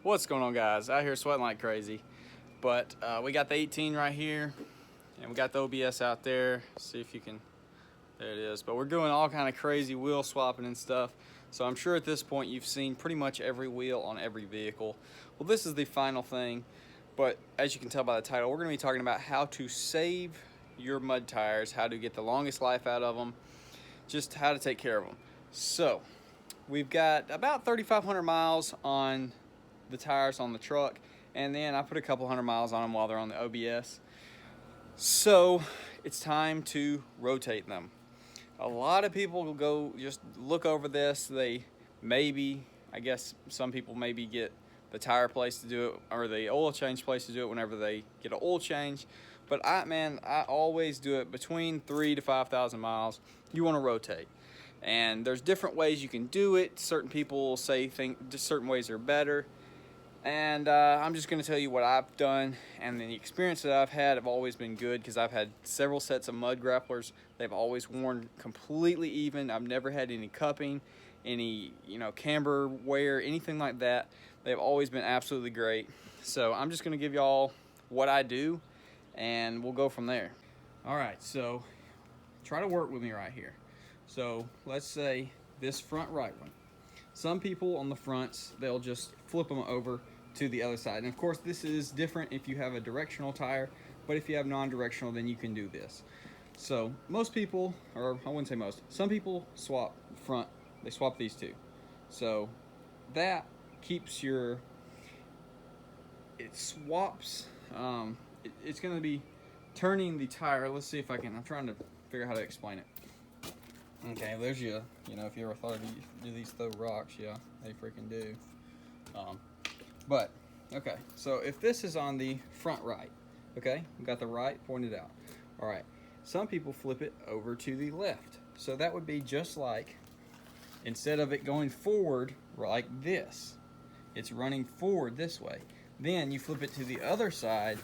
What's going on, guys? Out here sweating like crazy, but we got the 18 right here, and we got the OBS out there. See if you can, there it is. But we're doing all kind of crazy wheel swapping and stuff, so I'm sure at this point you've seen pretty much every wheel on every vehicle. Well, this is the final thing, but as you can tell by the title, we're going to be talking about how to save your mud tires, how to get the longest life out of them, just how to take care of them. So we've got about 3,500 miles on the tires on the truck, and then I put a couple hundred miles on them while they're on the OBS. So it's time to rotate them. A lot of people will go just look over this. They maybe, I guess some people maybe get the tire place to do it, or the oil change place to do it whenever they get an oil change. But I always do it between 3,000 to 5,000 miles. You want to rotate. And there's different ways you can do it. Certain people say certain ways are better. And I'm just going to tell you what I've done, and the experience that I've had have always been good, because I've had several sets of mud grapplers. They've always worn completely even. I've never had any cupping, any camber wear, anything like that. They've always been absolutely great. So I'm just going to give y'all what I do, and we'll go from there. All right, so try to work with me right here. So let's say this front right one. Some people on the fronts, they'll just flip them over to the other side. And of course, this is different if you have a directional tire, but if you have non-directional, then you can do this. So most people, or I wouldn't say most, some people swap front, they swap these two. So that keeps it swaps, it's gonna be turning the tire. Let's see if I'm trying to figure out how to explain it. Okay, there's if you ever thought do these throw rocks, yeah, they freaking do. But, okay, so if this is on the front right, okay, we got the right pointed out. All right, some people flip it over to the left. So that would be just like, instead of it going forward like this, it's running forward this way. Then you flip it to the other side,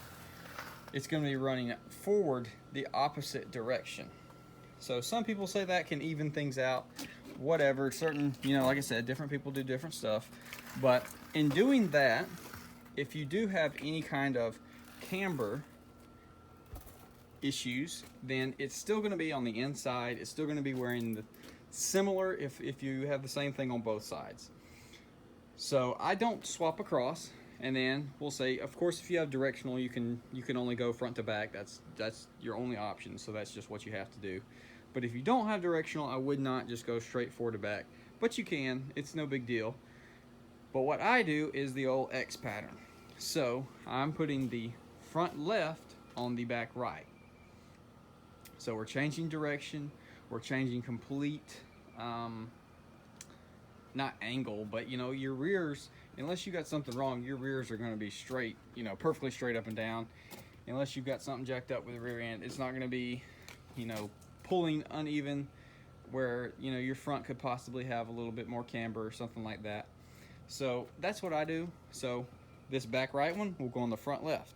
it's going to be running forward the opposite direction. So some people say that can even things out, whatever. Certain, like I said, different people do different stuff. But in doing that, if you do have any kind of camber issues, then it's still going to be on the inside. It's still going to be wearing the similar if you have the same thing on both sides. So I don't swap across. And then we'll say, of course, if you have directional, you can only go front to back. That's your only option. So that's just what you have to do. But if you don't have directional, I would not just go straight forward to back. But you can. It's no big deal. But what I do is the old X pattern. So I'm putting the front left on the back right. So we're changing direction. We're changing complete, not angle, but your rears, unless you got something wrong, your rears are going to be straight, perfectly straight up and down. Unless you've got something jacked up with the rear end, it's not going to be, pulling uneven, where your front could possibly have a little bit more camber or something like that. So that's what I do. So this back right one will go on the front left.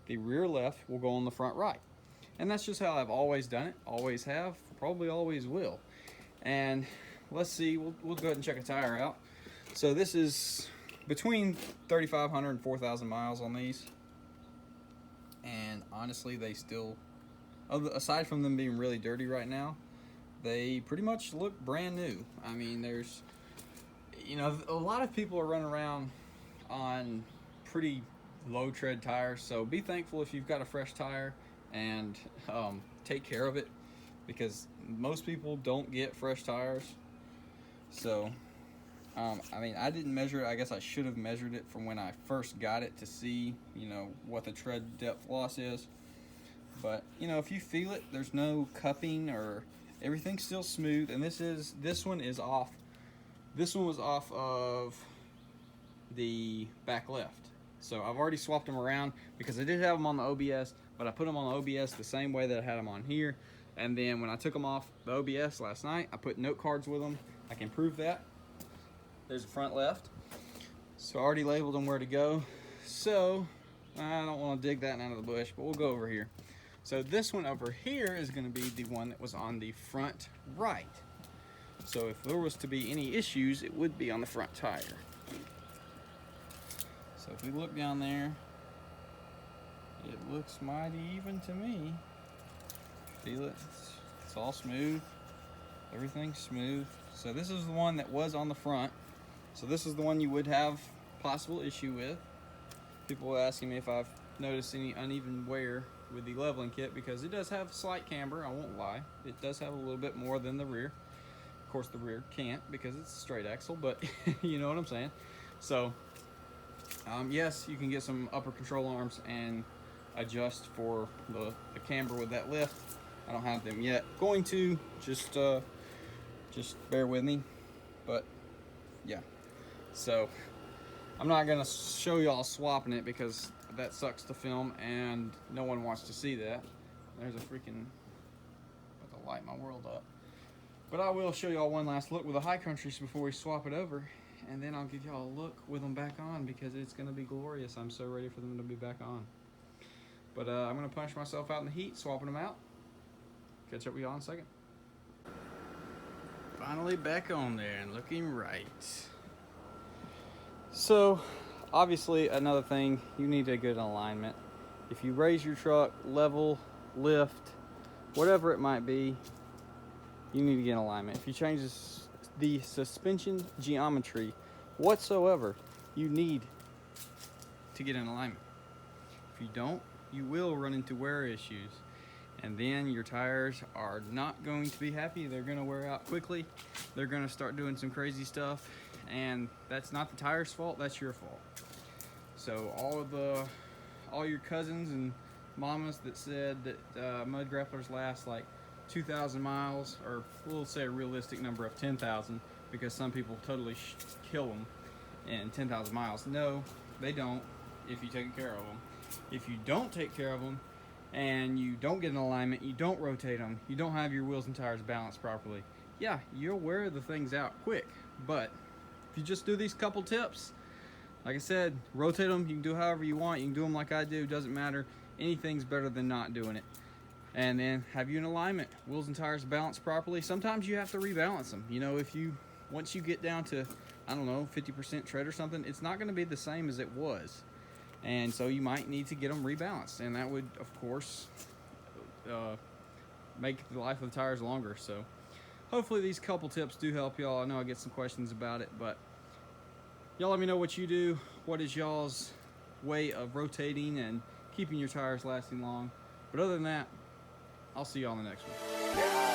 The rear left will go on the front right. And that's just how I've always done it. Always have, probably always will. And let's see, we'll go ahead and check a tire out. So this is between 3,500 and 4,000 miles on these. And honestly, they still, aside from them being really dirty right now, they pretty much look brand new. I mean, there's, a lot of people are running around on pretty low tread tires. So be thankful if you've got a fresh tire, and take care of it, because most people don't get fresh tires. So I mean, I didn't measure it. I guess I should have measured it from when I first got it to see, what the tread depth loss is. But, if you feel it, there's no cupping, or everything's still smooth. And this one is off. This one was off of the back left. So I've already swapped them around, because I did have them on the OBS, but I put them on the OBS the same way that I had them on here. And then when I took them off the OBS last night, I put note cards with them. I can prove that. There's the front left. So I already labeled them where to go. So I don't want to dig that out of the bush, but we'll go over here. So this one over here is going to be the one that was on the front right. So if there was to be any issues, it would be on the front tire. So if we look down there, it looks mighty even to me. Feel it? It's all smooth. Everything's smooth. So this is the one that was on the front. So this is the one you would have possible issue with. People were asking me if I've noticed any uneven wear with the leveling kit, because it does have slight camber, I won't lie. It does have a little bit more than the rear. Of course the rear can't because it's a straight axle, but you know what I'm saying. So yes, you can get some upper control arms and adjust for the camber with that lift. I don't have them yet. Going to just bear with me, but yeah. So I'm not gonna show y'all swapping it because that sucks to film and no one wants to see that. There's a freaking, about to light my world up. But I will show y'all one last look with the High Countries before we swap it over, and then I'll give y'all a look with them back on because it's gonna be glorious. I'm so ready for them to be back on. But I'm gonna punch myself out in the heat, swapping them out. Catch up with y'all in a second. Finally back on there and looking right. So obviously another thing, you need a good alignment. If you raise your truck, level, lift, whatever it might be, you need to get in alignment. If you change the suspension geometry whatsoever, you need to get in alignment. If you don't, you will run into wear issues, and then your tires are not going to be happy. They're going to wear out quickly. They're going to start doing some crazy stuff, and that's not the tire's fault, that's your fault. So all your cousins and mamas that said that mud grapplers last like 2,000 miles, or we'll say a realistic number of 10,000, because some people totally kill them in 10,000 miles. No, they don't if you take care of them. If you don't take care of them and you don't get in alignment, you don't rotate them, you don't have your wheels and tires balanced properly, yeah, you'll wear the things out quick. But if you just do these couple tips, like I said, rotate them. You can do however you want. You can do them like I do. Doesn't matter. Anything's better than not doing it. And then have you in alignment. Wheels and tires balanced properly. Sometimes you have to rebalance them. You know, once you get down to, I don't know, 50% tread or something, it's not going to be the same as it was. And so you might need to get them rebalanced. And that would, of course, make the life of the tires longer. So hopefully these couple tips do help y'all. I know I get some questions about it, but y'all let me know what you do. What is y'all's way of rotating and keeping your tires lasting long? But other than that, I'll see y'all in the next one.